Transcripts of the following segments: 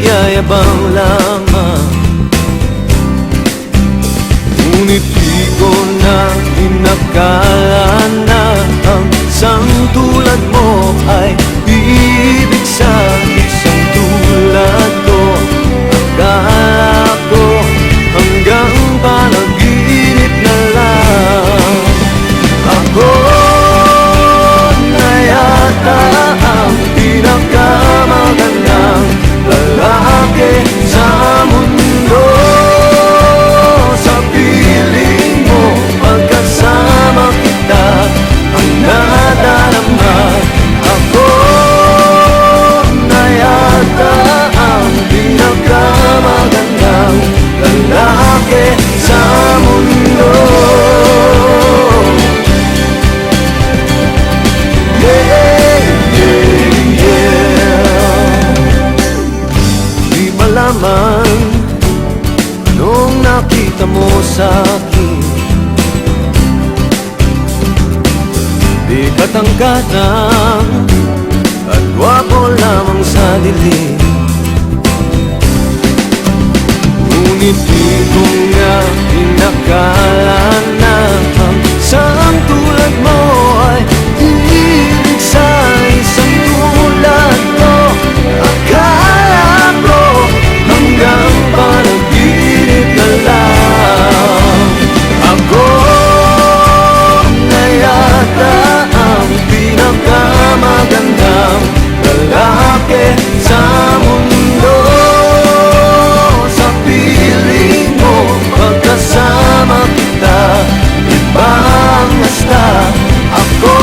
nagyayabang lamang. Ngunit di ko na inakala na ang isang tulad mo ay ibig sa isang tulad ko. Akala ko hanggang panaginip na lang. Ako na yata ang pinakamagandang lalaki sa mundo. Sa piling mo, pagkasama kita, ang nadarama. Ako na yata ang pinakamagandang lalaki sa mundo. Di malaman nung nakita mo sa'kin, di katangkatang at gwapo lamang sa dilim. Ngunit di ko nga inakala na ang isang tulad mo ay ibig sa isang tulad ko. Akala ko hanggang panaginip na lang. Ako na yata ang pinakamagandang lalaki sa mundo. Sa piling mo, pagkasama kita, ibang hasta. Ako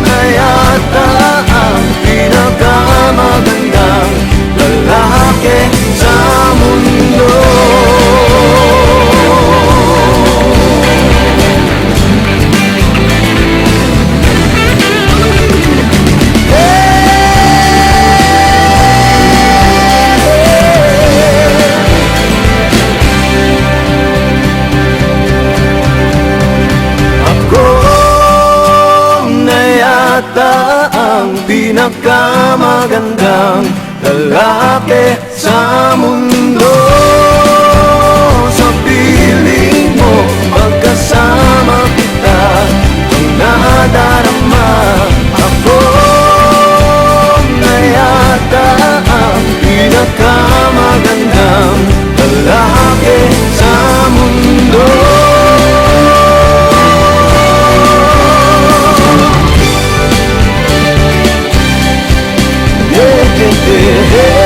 na yata ang pinakamagandang lalaki sa mundo. Ang pinakamagandang lalaki sa mundo. Sa piling mo, pagkasama kita, ang nadarama. Ako na yata ang pinakamagandang lalaki sa mundo. Yeah.